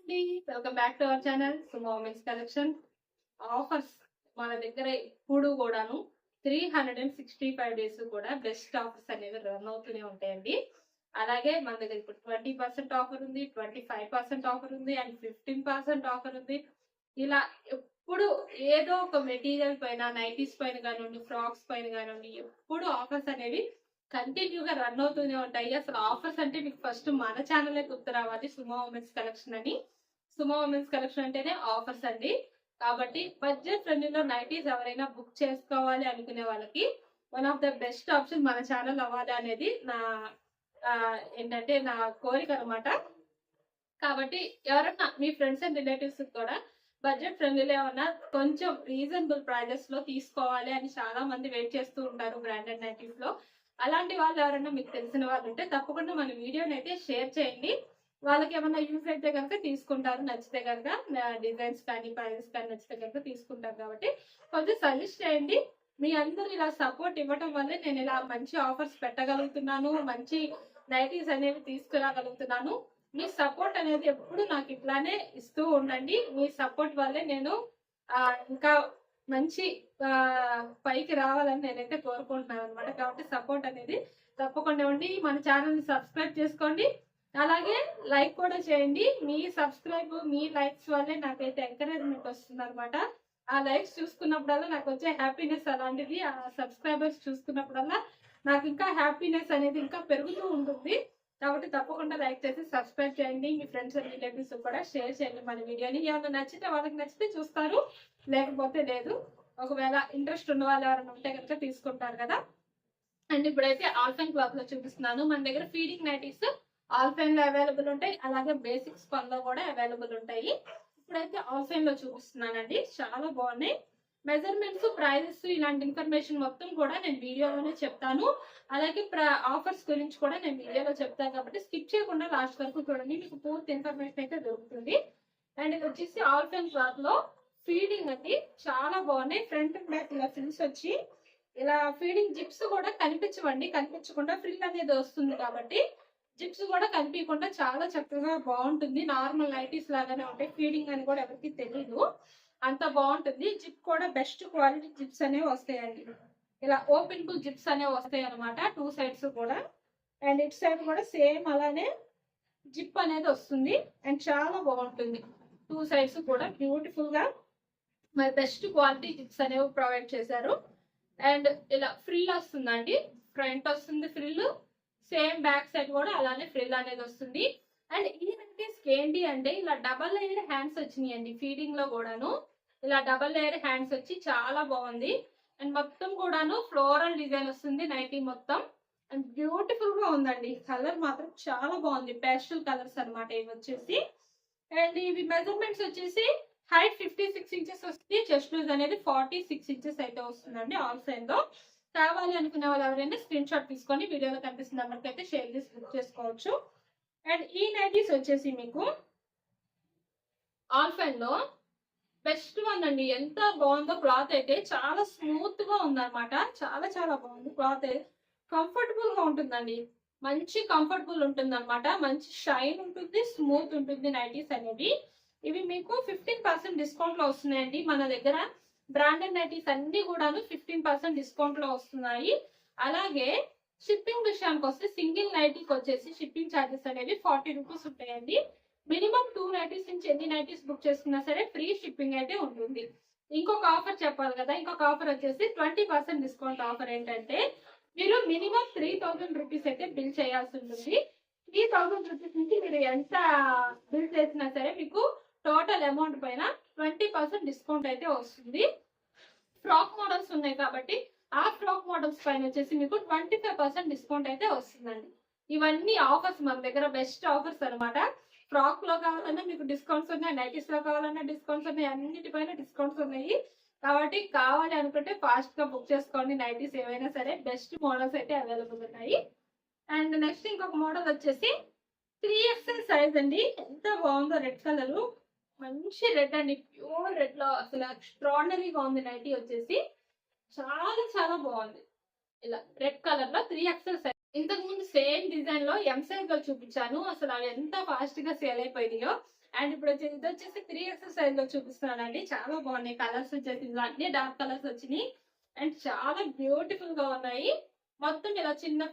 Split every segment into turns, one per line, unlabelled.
అండి, welcome back to our channel Sumo women's collection. Offers మన దగ్గర ఇప్పుడు కూడాను 365 డేస్ కూడా బెస్ట్ ఆఫర్స్ అనేవి రన్ అవుతూనే ఉంటాయండి. అలాగే మన దగ్గర ఇప్పుడు 20% ఆఫర్ ఉంది, 25% ఆఫర్ ఉంది అండ్ 15% ఆఫర్ ఉంది. ఇలా ఎప్పుడు ఏదో ఒక మెటీరియల్ పైన, నైటీస్ పైన కానివ్వండి, ఫ్రాక్స్ పైన కానివ్వండి, ఎప్పుడు ఆఫర్స్ అనేవి కంటిన్యూగా రన్ అవుతూనే ఉంటాయి. అసలు ఆఫర్స్ అంటే మీకు ఫస్ట్ మన ఛానలే గుర్తు రావాలి, సుమో ఉమెన్స్ కలెక్షన్ అని. సుమో ఉమెన్స్ కలెక్షన్ అంటేనే ఆఫర్స్ అండి. కాబట్టి బడ్జెట్ ఫ్రెండ్లీలో నైటీస్ ఎవరైనా బుక్ చేసుకోవాలి అనుకునే వాళ్ళకి one of the best option మన ఛానల్ అవ్వాలి అనేది నా ఏంటంటే నా కోరిక అనమాట. కాబట్టి ఎవరన్నా మీ ఫ్రెండ్స్ అండ్ రిలేటివ్స్ కూడా బడ్జెట్ ఫ్రెండ్లీలో ఏమన్నా కొంచెం రీజనబుల్ ప్రైజెస్ లో తీసుకోవాలి అని చాలా మంది వెయిట్ చేస్తూ ఉంటారు బ్రాండెడ్ నైటీస్ లో. అలాంటి వాళ్ళు ఎవరైనా మీకు తెలిసిన వాళ్ళు ఉంటే తప్పకుండా మన వీడియోని అయితే షేర్ చేయండి. వాళ్ళకి ఏమన్నా యూజ్ అయితే కనుక తీసుకుంటారు, నచ్చితే కనుక డిజైన్స్ కానీ ప్రైజెస్ కానీ నచ్చితే కనుక తీసుకుంటారు. కాబట్టి కొంచెం సజెస్ట్ చేయండి. మీ అందరూ ఇలా సపోర్ట్ ఇవ్వటం వల్లే నేను ఇలా మంచి ఆఫర్స్ పెట్టగలుగుతున్నాను, మంచి నైటీస్ అనేవి తీసుకురాగలుగుతున్నాను. మీ సపోర్ట్ అనేది ఎప్పుడు నాకు ఇట్లానే ఇస్తూ ఉండండి. మీ సపోర్ట్ వల్లే నేను ఇంకా మంచి పైకి రావాలని నేనైతే కోరుకుంటున్నాను అనమాట. కాబట్టి సపోర్ట్ అనేది తప్పకుండా ఉండి మన ఛానల్ ని సబ్స్క్రైబ్ చేసుకోండి. అలాగే లైక్ కూడా చేయండి. మీ సబ్స్క్రైబ్, మీ లైక్స్ వల్లే నాకైతే ఎంకరేజ్మెంట్ వస్తుంది అనమాట. ఆ లైక్స్ చూసుకున్నప్పుడల్లా నాకు వచ్చే హ్యాపీనెస్ అలాంటిది. ఆ సబ్స్క్రైబర్స్ చూసుకున్నప్పుడల్లా నాకు ఇంకా హ్యాపీనెస్ అనేది ఇంకా పెరుగుతూ ఉంటుంది. కాబట్టి తప్పకుండా లైక్ చేసి సబ్స్క్రైబ్ చేయండి. మీ ఫ్రెండ్స్ అండ్ రిలేటివ్స్ కూడా షేర్ చేయండి మన వీడియోని. ఏమైనా నచ్చితే వాళ్ళకి నచ్చితే చూస్తారు, లేకపోతే లేదు. ఒకవేళ ఇంట్రెస్ట్ ఉన్న వాళ్ళు ఎవరైనా ఉంటే కనుక తీసుకుంటారు కదా. అండ్ ఇప్పుడైతే ఆల్ఫైన్ క్లాత్ లో చూపిస్తున్నాను. మన దగ్గర ఫీడింగ్ నైటీస్ ఆల్ఫైన్ లో అవైలబుల్ ఉంటాయి, అలాగే బేసిక్ స్పన్ లో కూడా అవైలబుల్ ఉంటాయి. ఇప్పుడైతే ఆల్ఫైన్ లో చూపిస్తున్నానండి, చాలా బాగున్నాయి. మెజర్మెంట్స్, ప్రైజెస్, ఇలాంటి ఇన్ఫర్మేషన్ మొత్తం కూడా నేను వీడియోలోనే చెప్తాను. అలాగే ఆఫర్స్ గురించి కూడా నేను వీడియోలో చెప్తాను. కాబట్టి స్కిప్ చేయకుండా లాస్ట్ వరకు చూడండి, మీకు పూర్తి ఇన్ఫర్మేషన్ అయితే దొరుకుతుంది. అండ్ ఇది వచ్చేసి ఆల్ఫైన్ క్లాత్ లో ఫీడింగ్ అండి, చాలా బాగున్నాయి. ఫ్రంట్ అండ్ బ్యాక్ ఇలా ఫ్రిల్స్ వచ్చి ఇలా ఫీడింగ్ జిప్స్ కూడా కనిపించవండి, కనిపించకుండా ఫ్రిల్ అనేది వస్తుంది. కాబట్టి జిప్స్ కూడా కనిపించకుండా చాలా చక్కగా బాగుంటుంది. నార్మల్ నైటీస్ లాగానే ఉంటాయి. ఫీడింగ్ అని కూడా ఎవరికి తెలియదు, అంత బాగుంటుంది. జిప్ కూడా బెస్ట్ క్వాలిటీ జిప్స్ అనేవి వస్తాయండి. ఇలా ఓపెన్ బుల్ జిప్స్ అనేవి వస్తాయి అనమాట, టూ సైడ్స్ కూడా. అండ్ ఇటు సైడ్ కూడా సేమ్ అలానే జిప్ అనేది వస్తుంది. అండ్ చాలా బాగుంటుంది, టూ సైడ్స్ కూడా బ్యూటిఫుల్ గా మరి బెస్ట్ క్వాలిటీ జిప్స్ అనేవి ప్రొవైడ్ చేశారు. అండ్ ఇలా ఫ్రిల్ వస్తుందండి, ఫ్రంట్ వస్తుంది ఫ్రిల్, సేమ్ బ్యాక్ సైడ్ కూడా అలానే ఫ్రిల్ అనేది వస్తుంది. అండ్ ఈ నైటీస్ ఏంటి అంటే ఇలా డబల్ లేయర్ హ్యాండ్స్ వచ్చినాయండి. ఫీడింగ్ లో కూడాను ఇలా డబల్ లేయర్ హ్యాండ్స్ వచ్చి చాలా బాగుంది. అండ్ మొత్తం కూడాను ఫ్లోరల్ డిజైన్ వస్తుంది నైటీ మొత్తం. అండ్ బ్యూటిఫుల్ గా ఉందండి. కలర్ మాత్రం చాలా బాగుంది, పేస్టల్ కలర్స్ అనమాట ఇవి వచ్చేసి. అండ్ ఇవి మెజర్మెంట్స్ వచ్చేసి హైట్ 56 ఇంచెస్ వస్తుంది, చెస్ట్ లూజ్ అనేది 46 ఇంచెస్ అయితే వస్తుందండి. ఆల్ సైడ్ లో కావాలి అనుకునే వాళ్ళు ఎవరైనా స్క్రీన్ షాట్ తీసుకొని వీడియోలో కనిపిస్తున్న నెంబర్కి అయితే షేర్ చేసి బుక్ చేసుకోవచ్చు. అండ్ ఈ నైటీస్ వచ్చేసి మీకు ఆల్ఫైన్ లో బెస్ట్ వన్ అండి. ఎంత బాగుందో క్లాత్ అయితే, చాలా స్మూత్ గా ఉందన్నమాట. చాలా చాలా బాగుంది క్లాత్, కంఫర్టబుల్ గా ఉంటుందండి. మంచి కంఫర్టబుల్ ఉంటుంది అనమాట, మంచి షైన్ ఉంటుంది, స్మూత్ ఉంటుంది నైటీస్ అనేవి. ఇవి మీకు 15% డిస్కౌంట్ లో వస్తున్నాయండి. మన దగ్గర బ్రాండెడ్ నైటీస్ అన్ని కూడాను 15% డిస్కౌంట్ లో వస్తున్నాయి. అలాగే షిప్పింగ్ విషయానికి వస్తే సింగిల్ నైటీకి వచ్చేసి షిప్పింగ్ ఛార్జెస్ అనేవి 40 రూపీస్ ఉంటాయండి. మినిమం 2 నైటీస్ నుంచి ఎన్ని నైటీస్ బుక్ చేసుకున్నా సరే ఫ్రీ షిప్పింగ్ అయితే ఉంటుంది. ఇంకొక ఆఫర్ చెప్పాలి కదా, ఇంకొక ఆఫర్ వచ్చేసి 20% డిస్కౌంట్ ఆఫర్. ఏంటంటే మీరు మినిమం 3000 రూపీస్ అయితే బిల్ చేయాల్సి ఉంటుంది. 3000 రూపీస్ నుంచి మీరు ఎంత బిల్ చేసినా సరే మీకు టోటల్ అమౌంట్ పైన 20% డిస్కౌంట్ అయితే వస్తుంది. ఫ్రాక్ మోడల్స్ ఉన్నాయి కాబట్టి ఆ ఫ్రాక్ మోడల్స్ పైన వచ్చేసి మీకు 25% డిస్కౌంట్ అయితే వస్తుందండి. ఇవన్నీ ఆఫర్స్ మన దగ్గర బెస్ట్ ఆఫర్స్ అనమాట. ఫ్రాక్ లో కావాలన్నా మీకు డిస్కౌంట్స్ ఉన్నాయి, నైటీస్ లో కావాలన్నా డిస్కౌంట్స్ ఉన్నాయి, అన్నిటిపైన డిస్కౌంట్స్ ఉన్నాయి. కాబట్టి కావాలి అనుకుంటే ఫాస్ట్ గా బుక్ చేసుకోండి. నైటీస్ ఏవైనా సరే బెస్ట్ మోడల్స్ అయితే అవైలబుల్ ఉన్నాయి. అండ్ నెక్స్ట్ ఇంకొక మోడల్ వచ్చేసి 3XL సైజ్ అండి. ఎంత బాగుందో, రెడ్ కలర్, మంచి రెడ్ అండి, ప్యూర్ రెడ్ లో అసలు ఎక్స్ట్రాడినరీగా ఉంది. నైటీ వచ్చేసి చాలా చాలా బాగుంది. ఇలా రెడ్ కలర్ లో 3XL సైజ్. ఇంతకు ముందు సేమ్ డిజైన్ లో ఎం సైజ్ లో చూపించాను, అసలు అవి ఎంత ఫాస్ట్ గా సేల్ అయిపోయినాయో. అండ్ ఇప్పుడు ఇది వచ్చేసి 3XL సైజ్ లో చూపిస్తున్నానండి. చాలా బాగున్నాయి కలర్స్ వచ్చేసి ఇందులో అన్ని డార్క్ కలర్స్ వచ్చినాయి అండ్ చాలా బ్యూటిఫుల్ గా ఉన్నాయి. మొత్తం ఇలా చిన్న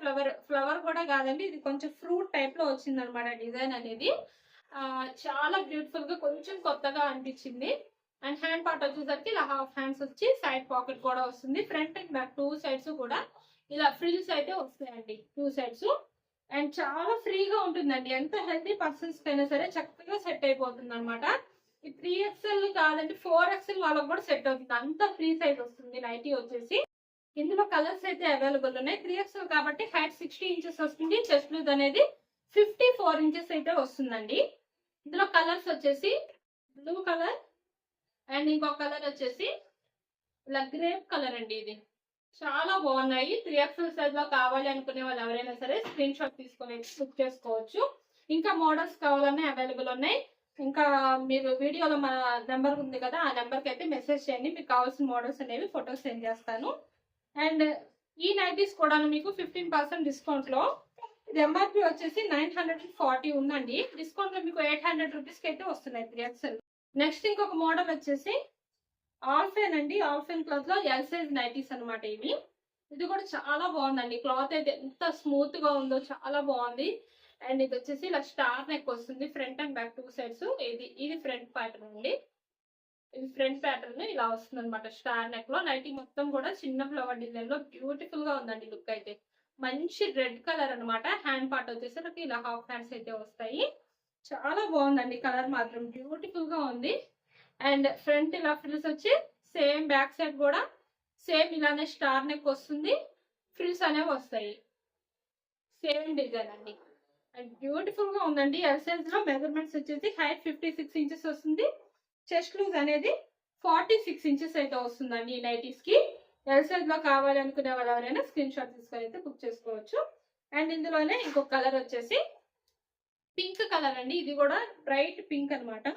ఫ్లవర్ కూడా కాదండి, ఇది కొంచెం ఫ్రూట్ టైప్ లో వచ్చింది అనమాట డిజైన్ అనేది. చాలా బ్యూటిఫుల్ గా కొంచెం కొత్తగా అనిపించింది. అండ్ హ్యాండ్ పార్ట్ వచ్చేసరికి ఇలా హాఫ్ హ్యాండ్స్ వచ్చి సైడ్ పాకెట్ కూడా వస్తుంది. ఫ్రంట్ అండ్ బ్యాక్ 2 సైడ్స్ కూడా ఇలా ఫ్రిల్స్ అయితే వస్తాయండి 2 సైడ్స్. అండ్ చాలా ఫ్రీగా ఉంటుందండి, ఎంత హెల్తీ పర్సన్స్ కైనా సరే చక్కగా సెట్ అయిపోతుంది అనమాట. ఈ 3XL కాదండి 4XL వాళ్ళకి కూడా సెట్ అవుతుంది, అంత ఫ్రీ సైజ్ వస్తుంది నైటీ వచ్చేసి. ఇందులో కలర్స్ అయితే అవైలబుల్ ఉన్నాయి. 3XL కాబట్టి హైట్ 60 ఇంచెస్ వస్తుంది, చెస్ట్ లూజ్ అనేది 54 ఇంచెస్ అయితే వస్తుందండి. ఇందులో కలర్స్ వచ్చేసి బ్లూ కలర్ అండ్ ఇంకొక కలర్ వచ్చేసి ఇలా గ్రేప్ కలర్ అండి. ఇది చాలా బాగున్నాయి. 3XL సైజ్ లో కావాలి అనుకునే వాళ్ళు ఎవరైనా సరే స్క్రీన్ షాట్ తీసుకొని బుక్ చేసుకోవచ్చు. ఇంకా మోడల్స్ కావాలన్నా అవైలబుల్ ఉన్నాయి. ఇంకా మీరు వీడియోలో మన నెంబర్ ఉంది కదా, ఆ నెంబర్కి అయితే మెసేజ్ చేయండి, మీకు కావాల్సిన మోడల్స్ అనేవి ఫొటోస్ సెండ్ చేస్తాను. అండ్ ఈ నైటీస్ కూడా మీకు 15% డిస్కౌంట్ లో, ఇది ఎంఆర్పి వచ్చేసి 940 ఉందండి, డిస్కౌంట్ లో మీకు 800 రూపీస్ కి అయితే వస్తున్నాయి 3XL. నెక్స్ట్ ఇంకొక మోడల్ వచ్చేసి ఆల్ఫెన్ అండి. ఆల్ఫెన్ క్లాత్ లో ఎల్ సైజ్ నైటీస్ అనమాట ఇవి. ఇది కూడా చాలా బాగుందండి, క్లాత్ అయితే ఎంత స్మూత్ గా ఉందో చాలా బాగుంది. అండ్ ఇది వచ్చేసి ఇలా స్టార్ నెక్ వస్తుంది, ఫ్రంట్ అండ్ బ్యాక్ 2 సైడ్స్. ఇది ఫ్రంట్ ప్యాటర్న్ అండి, ఇది ఫ్రంట్ ప్యాటర్న్ ఇలా వస్తుంది అనమాట. స్టార్ నెక్ లో నైటీ మొత్తం కూడా చిన్న ఫ్లవర్ డిజైన్ లో బ్యూటిఫుల్ గా ఉందండి లుక్ అయితే. మంచి రెడ్ కలర్ అనమాట. హ్యాండ్ పార్ట్ వచ్చేసరికి ఇలా హాఫ్ హ్యాండ్స్ అయితే వస్తాయి. చాలా బాగుందండి, కలర్ మాత్రం బ్యూటిఫుల్ గా ఉంది. అండ్ ఫ్రంట్ ఇలా ఫ్రిల్స్ వచ్చి సేమ్ బ్యాక్ సైడ్ కూడా సేమ్ ఇలానే స్టార్ నెక్ వస్తుంది, ఫ్రిల్స్ అనేవి వస్తాయి, సేమ్ డిజైన్ అండి. అండ్ బ్యూటిఫుల్ గా ఉందండి. ఎల్ సైజ్ లో మెజర్మెంట్స్ వచ్చేసి హైట్ 56 ఇంచెస్ వస్తుంది, చెస్ట్ లూజ్ అనేది 46 ఇంచెస్ అయితే వస్తుందండి ఈ నైటీస్ కి. ఎల్ సైజ్ లో కావాలి అనుకునే వాళ్ళు ఎవరైనా స్క్రీన్ షాట్ తీసుకొని అయితే బుక్ చేసుకోవచ్చు. అండ్ ఇందులోనే ఇంకొక కలర్ వచ్చేసి పింక్ కలర్ అండి. ఇది కూడా బ్రైట్ పింక్ అనమాట,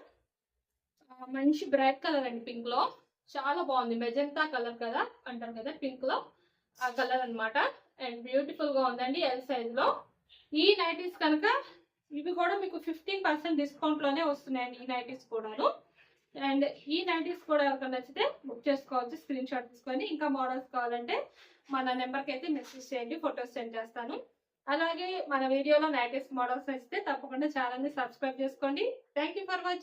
మంచి బ్రైట్ కలర్ అండి. పింక్ లో చాలా బాగుంది, మెజెంటా కలర్ కదా అంటారు కదా పింక్ లో, ఆ కలర్ అనమాట. అండ్ బ్యూటిఫుల్ గా ఉందండి ఎల్ సైజ్ లో. ఈ నైటీస్ కనుక ఇవి కూడా మీకు 15% డిస్కౌంట్ లోనే వస్తున్నాయండి ఈ నైటీస్ కూడాను. అండ్ ఈ నైటీస్ కూడా ఎవరికైనా నచ్చితే బుక్ చేసుకోవచ్చు స్క్రీన్ షాట్ తీసుకొని. ఇంకా మోడల్స్ కావాలంటే మన నెంబర్కి అయితే మెసేజ్ చేయండి, ఫొటోస్ సెండ్ చేస్తాను. అలాగే మన వీడియోలో నైటీస్ మోడల్స్ నచ్చితే తప్పకుండా ఛానల్ని సబ్స్క్రైబ్ చేసుకోండి. Thank you for watching.